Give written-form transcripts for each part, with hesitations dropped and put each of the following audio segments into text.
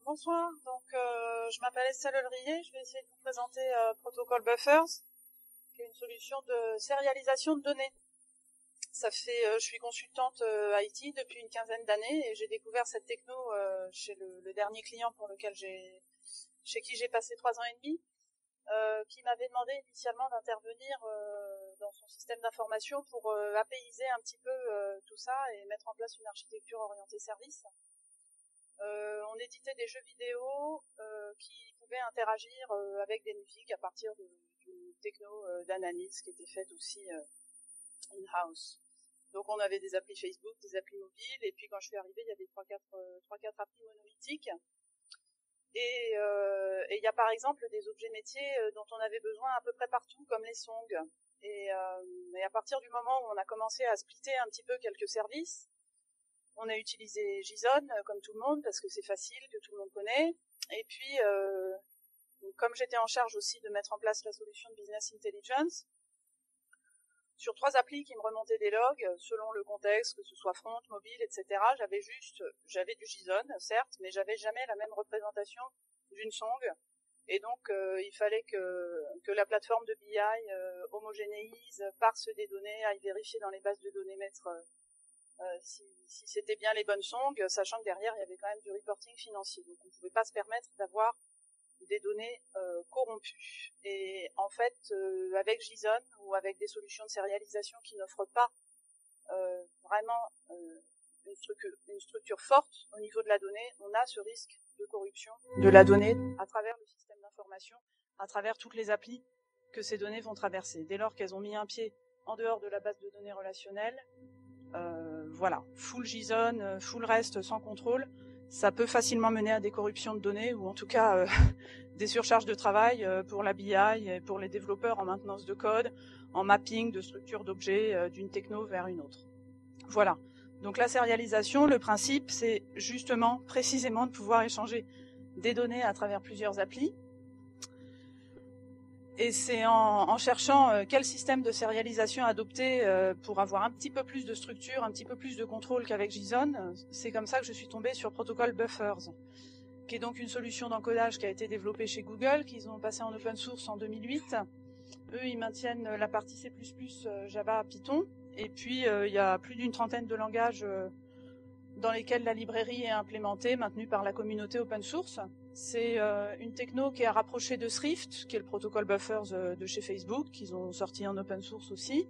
Bonsoir, donc je m'appelle Estelle Olrier, je vais essayer de vous présenter Protocol Buffers, qui est une solution de sérialisation de données. Je suis consultante IT depuis une quinzaine d'années et j'ai découvert cette techno chez le dernier client chez qui j'ai passé 3 ans et demi, qui m'avait demandé initialement d'intervenir dans son système d'information pour apaiser un petit peu tout ça et mettre en place une architecture orientée service. On éditait des jeux vidéo qui pouvaient interagir avec des musiques à partir d'une techno d'analyse qui était faite aussi in-house. Donc on avait des applis Facebook, des applis mobiles, et puis quand je suis arrivée, il y avait 3-4 applis monolithiques. Et il y a par exemple des objets métiers dont on avait besoin à peu près partout, comme les songs. Et à partir du moment où on a commencé à splitter un petit peu quelques services, on a utilisé JSON comme tout le monde parce que c'est facile, que tout le monde connaît. Et puis, comme j'étais en charge aussi de mettre en place la solution de Business Intelligence, sur 3 applis qui me remontaient des logs selon le contexte, que ce soit front, mobile, etc. J'avais du JSON, certes, mais j'avais jamais la même représentation d'une song. Et donc, il fallait que la plateforme de BI homogénéise, parse des données, aille vérifier dans les bases de données maîtres si c'était bien les bonnes songs, sachant que derrière il y avait quand même du reporting financier. Donc on ne pouvait pas se permettre d'avoir des données corrompues. Et en fait, avec JSON ou avec des solutions de sérialisation qui n'offrent pas vraiment une structure forte au niveau de la donnée, on a ce risque de corruption de la donnée à travers le système d'information, à travers toutes les applis que ces données vont traverser. Dès lors qu'elles ont mis un pied en dehors de la base de données relationnelle, voilà, full JSON, full REST sans contrôle, ça peut facilement mener à des corruptions de données ou en tout cas des surcharges de travail pour la BI et pour les développeurs en maintenance de code, en mapping de structures d'objets d'une techno vers une autre. Voilà, donc la sérialisation, le principe, c'est justement, précisément de pouvoir échanger des données à travers plusieurs applis. Et c'est en cherchant quel système de sérialisation adopter pour avoir un petit peu plus de structure, un petit peu plus de contrôle qu'avec JSON, c'est comme ça que je suis tombée sur Protocol Buffers, qui est donc une solution d'encodage qui a été développée chez Google, qu'ils ont passé en open source en 2008. Eux, ils maintiennent la partie C++, Java, Python, et puis il y a plus d'une trentaine de langages dans lesquels la librairie est implémentée, maintenue par la communauté open source. C'est une techno qui est rapprochée de Thrift, qui est le protocole Buffers de chez Facebook, qu'ils ont sorti en open source aussi.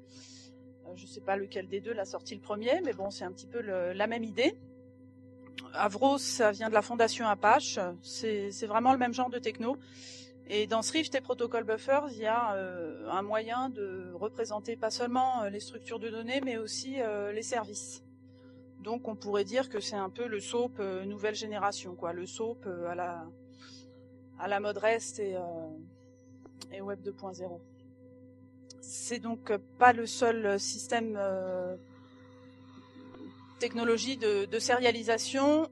Je ne sais pas lequel des deux l'a sorti le premier, mais bon, c'est un petit peu la même idée. Avros, ça vient de la fondation Apache, c'est vraiment le même genre de techno. Et dans Thrift et Protocol Buffers, il y a un moyen de représenter pas seulement les structures de données, mais aussi les services. Donc on pourrait dire que c'est un peu le SOAP nouvelle génération, quoi, le SOAP à la mode REST et Web 2.0. C'est donc pas le seul système technologie de sérialisation.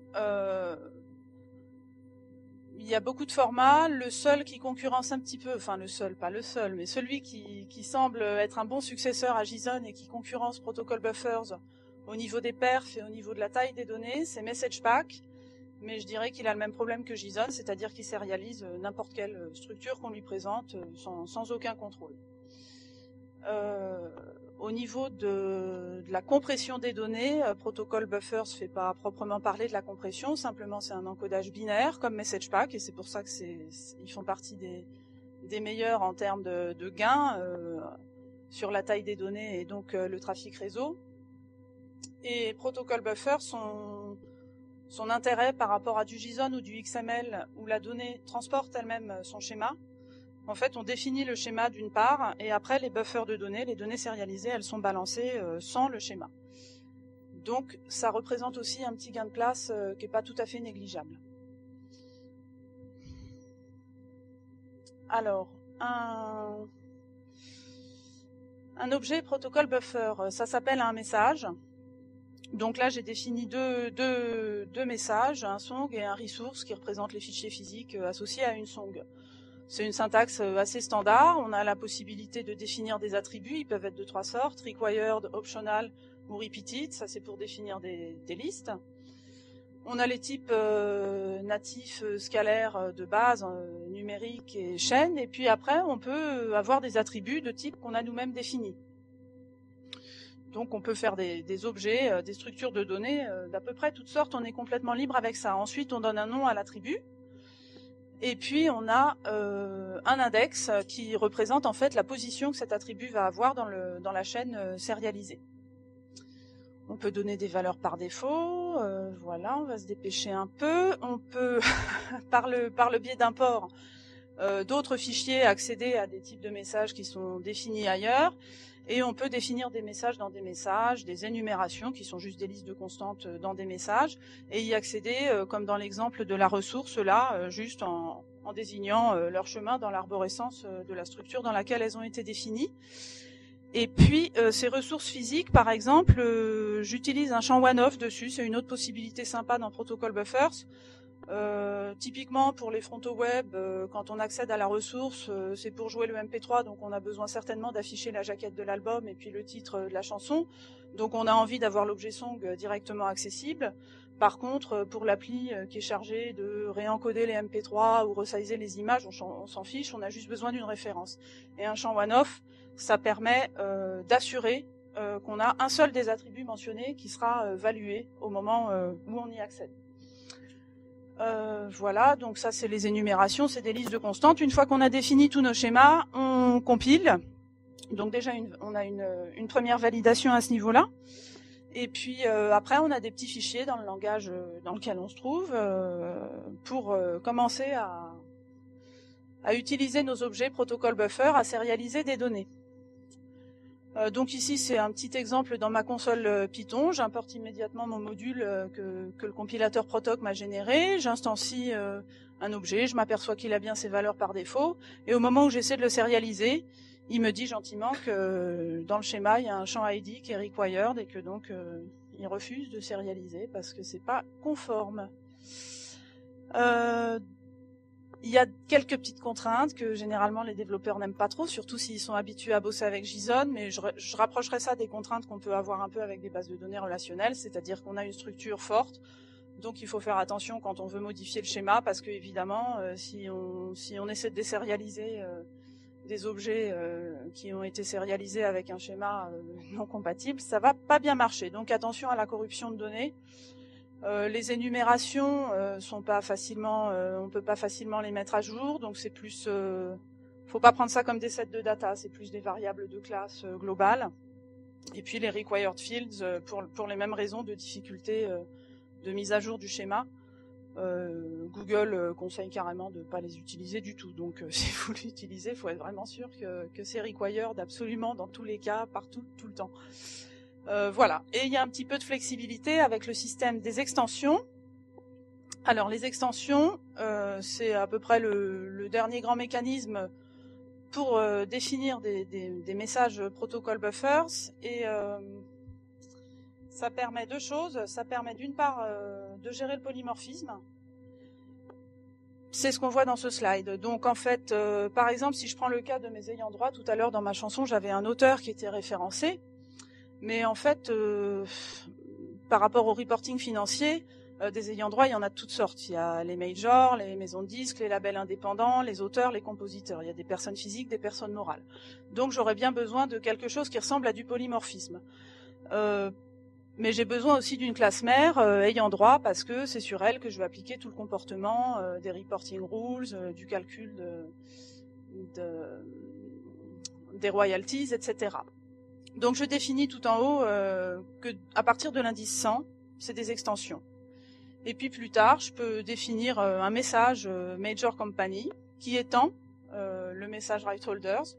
Il y a beaucoup de formats. Le seul qui concurrence un petit peu, enfin le seul, pas le seul, mais celui qui semble être un bon successeur à JSON et qui concurrence Protocol Buffers au niveau des perfs et au niveau de la taille des données, c'est MessagePack, mais je dirais qu'il a le même problème que JSON, c'est-à-dire qu'il sérialise n'importe quelle structure qu'on lui présente sans aucun contrôle. Au niveau de la compression des données, Protocol Buffers ne fait pas proprement parler de la compression, simplement c'est un encodage binaire comme MessagePack, et c'est pour ça que ils font partie des meilleurs en termes de gains sur la taille des données et donc le trafic réseau. Et Protocol Buffer, son intérêt par rapport à du JSON ou du XML où la donnée transporte elle-même son schéma, en fait on définit le schéma d'une part et après les buffers de données, les données sérialisées, elles sont balancées sans le schéma. Donc ça représente aussi un petit gain de place qui n'est pas tout à fait négligeable. Alors, un objet protocole buffer, ça s'appelle un message. Donc là, j'ai défini deux messages, un song et un resource qui représentent les fichiers physiques associés à une song. C'est une syntaxe assez standard. On a la possibilité de définir des attributs. Ils peuvent être de 3 sortes, required, optional ou repeated. Ça, c'est pour définir des listes. On a les types natifs scalaires de base, numérique et chaîne, et puis après on peut avoir des attributs de type qu'on a nous-mêmes définis. Donc on peut faire des objets, des structures de données d'à peu près toutes sortes, on est complètement libre avec ça. Ensuite on donne un nom à l'attribut, et puis on a un index qui représente en fait la position que cet attribut va avoir dans la chaîne sérialisée. On peut donner des valeurs par défaut, voilà, on va se dépêcher un peu. On peut, par le biais d'import d'autres fichiers, accéder à des types de messages qui sont définis ailleurs. Et on peut définir des messages dans des messages, des énumérations qui sont juste des listes de constantes dans des messages, et y accéder, comme dans l'exemple de la ressource là, juste en désignant leur chemin dans l'arborescence de la structure dans laquelle elles ont été définies. Et puis ces ressources physiques, par exemple, j'utilise un champ one-off dessus, c'est une autre possibilité sympa dans Protocol Buffers. Typiquement pour les frontaux web, quand on accède à la ressource, c'est pour jouer le MP3, donc on a besoin certainement d'afficher la jaquette de l'album et puis le titre de la chanson. Donc on a envie d'avoir l'objet song directement accessible. Par contre, pour l'appli qui est chargée de réencoder les MP3 ou resizer les images, on s'en fiche, on a juste besoin d'une référence. Et un champ one-off, ça permet d'assurer qu'on a un seul des attributs mentionnés qui sera valué au moment où on y accède. Voilà, donc ça c'est les énumérations, c'est des listes de constantes. Une fois qu'on a défini tous nos schémas, on compile. Donc déjà on a une première validation à ce niveau-là. Et puis après on a des petits fichiers dans le langage dans lequel on se trouve pour commencer à utiliser nos objets protocole buffer, à sérialiser des données. Donc ici c'est un petit exemple dans ma console Python, j'importe immédiatement mon module que le compilateur Protoc m'a généré, j'instancie un objet, je m'aperçois qu'il a bien ses valeurs par défaut, et au moment où j'essaie de le sérialiser, il me dit gentiment que dans le schéma il y a un champ ID qui est required et que donc il refuse de sérialiser parce que c'est pas conforme. Il y a quelques petites contraintes que généralement les développeurs n'aiment pas trop, surtout s'ils sont habitués à bosser avec JSON, mais je rapprocherai ça des contraintes qu'on peut avoir un peu avec des bases de données relationnelles, c'est-à-dire qu'on a une structure forte, donc il faut faire attention quand on veut modifier le schéma, parce que évidemment, si on essaie de désérialiser des objets qui ont été sérialisés avec un schéma non compatible, ça va pas bien marcher. Donc attention à la corruption de données. Les énumérations sont pas facilement, on peut pas facilement les mettre à jour, donc c'est plus, faut pas prendre ça comme des sets de data, c'est plus des variables de classe globale. Et puis les required fields pour les mêmes raisons de difficulté de mise à jour du schéma. Google conseille carrément de pas les utiliser du tout, donc si vous l'utilisez, il faut être vraiment sûr que c'est required absolument dans tous les cas, partout, tout le temps. Voilà, et il y a un petit peu de flexibilité avec le système des extensions. Alors les extensions, c'est à peu près le dernier grand mécanisme pour définir des messages protocol buffers, et ça permet deux choses. Ça permet d'une part de gérer le polymorphisme. C'est ce qu'on voit dans ce slide. Donc en fait, par exemple, si je prends le cas de mes ayants droit, tout à l'heure dans ma chanson, j'avais un auteur qui était référencé. Mais en fait, par rapport au reporting financier, des ayants droit, il y en a de toutes sortes. Il y a les majors, les maisons de disques, les labels indépendants, les auteurs, les compositeurs. Il y a des personnes physiques, des personnes morales. Donc j'aurais bien besoin de quelque chose qui ressemble à du polymorphisme. Mais j'ai besoin aussi d'une classe mère ayant droit, parce que c'est sur elle que je vais appliquer tout le comportement des reporting rules, du calcul des royalties, etc. Donc je définis tout en haut que à partir de l'indice 100, c'est des extensions. Et puis plus tard, je peux définir un message Major Company qui étend le message Right Holders.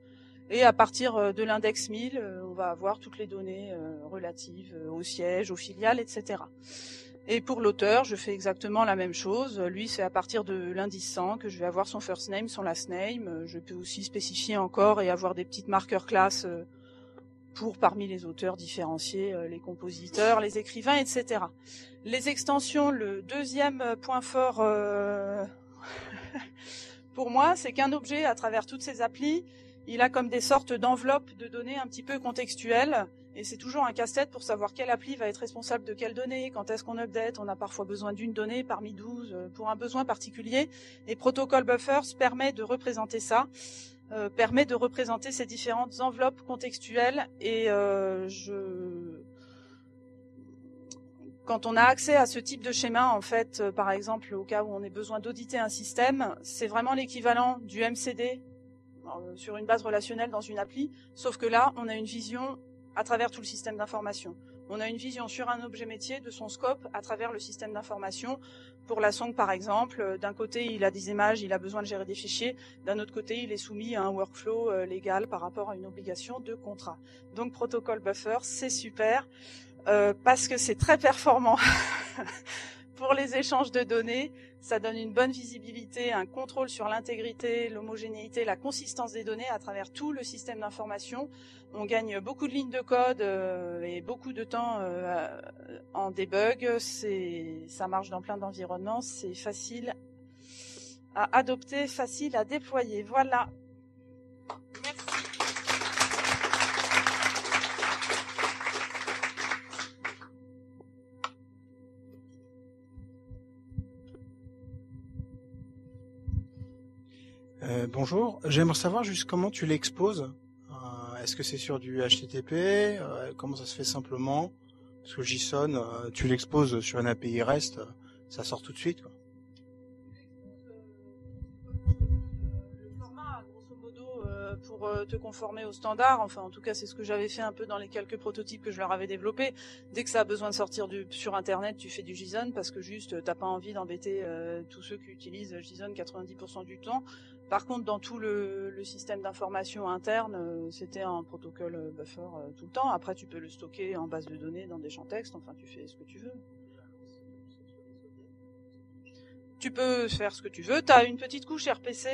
Et à partir de l'index 1000, on va avoir toutes les données relatives au siège, aux filiales, etc. Et pour l'auteur, je fais exactement la même chose. Lui, c'est à partir de l'indice 100 que je vais avoir son first name, son last name. Je peux aussi spécifier encore et avoir des petites marqueurs classes pour, parmi les auteurs, différencier les compositeurs, les écrivains, etc. Les extensions, le deuxième point fort pour moi, c'est qu'un objet, à travers toutes ces applis, il a comme des sortes d'enveloppes de données un petit peu contextuelles, Et c'est toujours un casse-tête pour savoir quelle appli va être responsable de quelle donnée, quand est-ce qu'on update. On a parfois besoin d'une donnée parmi 12 pour un besoin particulier. Et Protocol Buffers permet de représenter ça, permet de représenter ces différentes enveloppes contextuelles. Et quand on a accès à ce type de schéma, en fait, par exemple, au cas où on ait besoin d'auditer un système, c'est vraiment l'équivalent du MCD sur une base relationnelle dans une appli, sauf que là, on a une vision à travers tout le système d'information. On a une vision sur un objet métier de son scope à travers le système d'information. Pour la song, par exemple, d'un côté, il a des images, il a besoin de gérer des fichiers. D'un autre côté, il est soumis à un workflow légal par rapport à une obligation de contrat. Donc, Protocol Buffer, c'est super parce que c'est très performant pour les échanges de données. Ça donne une bonne visibilité, un contrôle sur l'intégrité, l'homogénéité, la consistance des données à travers tout le système d'information. On gagne beaucoup de lignes de code et beaucoup de temps en debug. Ça marche dans plein d'environnements. C'est facile à adopter, facile à déployer. Voilà. Merci. Bonjour, j'aimerais savoir juste comment tu l'exposes. Est-ce que c'est sur du HTTP? Comment ça se fait simplement? Parce que JSON, tu l'exposes sur une API REST, ça sort tout de suite, quoi. Le format, grosso modo, pour te conformer aux standards, enfin en tout cas c'est ce que j'avais fait un peu dans les quelques prototypes que je leur avais développés. Dès que ça a besoin de sortir sur internet, tu fais du JSON parce que juste t'as pas envie d'embêter tous ceux qui utilisent JSON 90% du temps. Par contre, dans tout le système d'information interne, c'était un protocole buffer tout le temps. Après, tu peux le stocker en base de données dans des champs textes. Enfin, tu fais ce que tu veux. Tu peux faire ce que tu veux. Tu as une petite couche RPC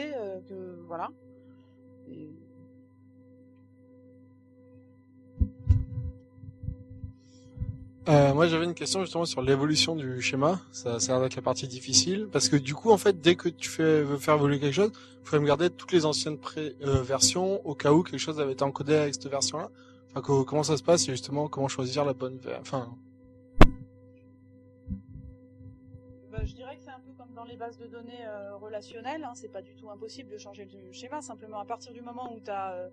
que voilà. Et... Moi j'avais une question justement sur l'évolution du schéma, ça a l'air d'être la partie difficile, parce que du coup en fait dès que tu veux faire évoluer quelque chose, il faudrait me garder toutes les anciennes versions au cas où quelque chose avait été encodé avec cette version-là. Enfin comment ça se passe et justement comment choisir la bonne enfin. Je dirais que c'est un peu comme dans les bases de données relationnelles, hein. C'est pas du tout impossible de changer le schéma, simplement à partir du moment où tu as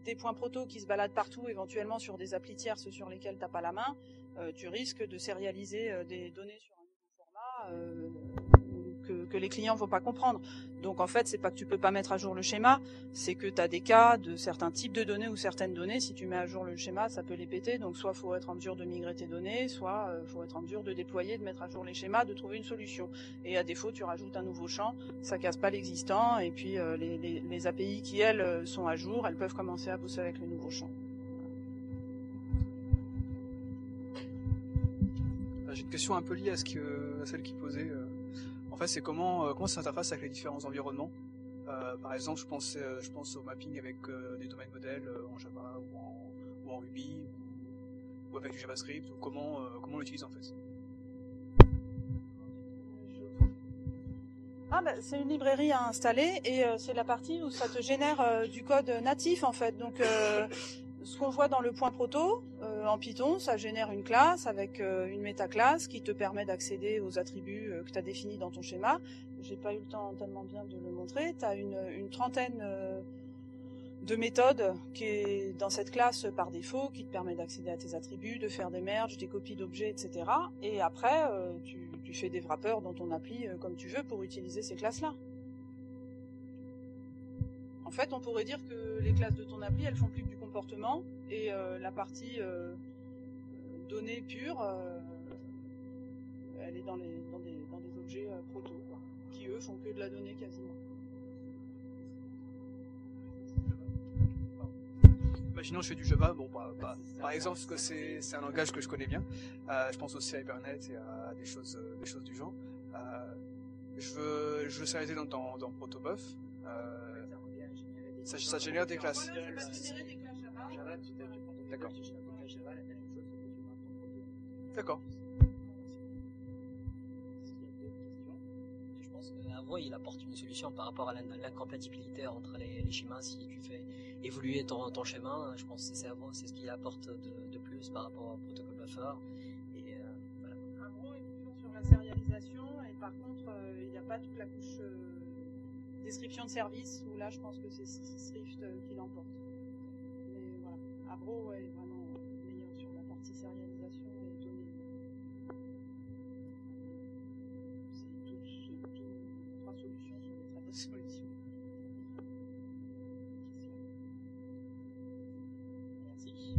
des points proto qui se baladent partout, éventuellement sur des applis tierces sur lesquelles tu n'as pas la main, tu risques de sérialiser des données sur un nouveau format que les clients vont pas comprendre. Donc en fait, c'est pas que tu peux pas mettre à jour le schéma, c'est que tu as des cas de certains types de données ou certaines données, si tu mets à jour le schéma, ça peut les péter. Donc soit faut être en mesure de migrer tes données, soit faut être en mesure de déployer, de mettre à jour les schémas, de trouver une solution. Et à défaut, tu rajoutes un nouveau champ, ça casse pas l'existant, et puis les API qui, elles, sont à jour, elles peuvent commencer à bosser avec le nouveau champ. J'ai une question un peu liée à celle qui posait. En fait, c'est comment ça s'interface avec les différents environnements. Par exemple, je pense au mapping avec des domaines modèles en Java ou en Ruby ou avec du JavaScript. Ou comment on l'utilise en fait. C'est une librairie à installer et c'est la partie où ça te génère du code natif en fait. Donc ce qu'on voit dans le point proto en Python, ça génère une classe avec une métaclasse qui te permet d'accéder aux attributs que tu as définis dans ton schéma. J'ai pas eu le temps tellement bien de le montrer. Tu as une trentaine de méthodes qui est dans cette classe par défaut, qui te permet d'accéder à tes attributs, de faire des merges, des copies d'objets, etc. Et après, tu fais des wrappers dans ton appli comme tu veux pour utiliser ces classes-là. En fait, on pourrait dire que les classes de ton appli, elles font plus que du comportement, et la partie données pures, elle est dans des objets proto, quoi, qui eux font que de la donnée quasiment. Imaginons je fais du Java, par exemple, parce que c'est un langage que je connais bien. Je pense aussi à Hibernate et à des choses du genre. Je veux s'arrêter dans Protobuf. Ça génère des classes. D'accord. D'accord. pense que Avro, il apporte une solution par rapport à l'incompatibilité entre les schémas. Si tu fais évoluer ton schéma, je pense que c'est Avro, c'est ce qu'il apporte de plus par rapport au protocole buffer. Et voilà. Avro est toujours sur la sérialisation et par contre, il n'y a pas toute la couche description de service où là, je pense que c'est Swift qui l'emporte. Mais voilà, Avro est vraiment meilleur sur la partie sérialisation et données. Trois solutions sont des très bonnes solutions. Merci.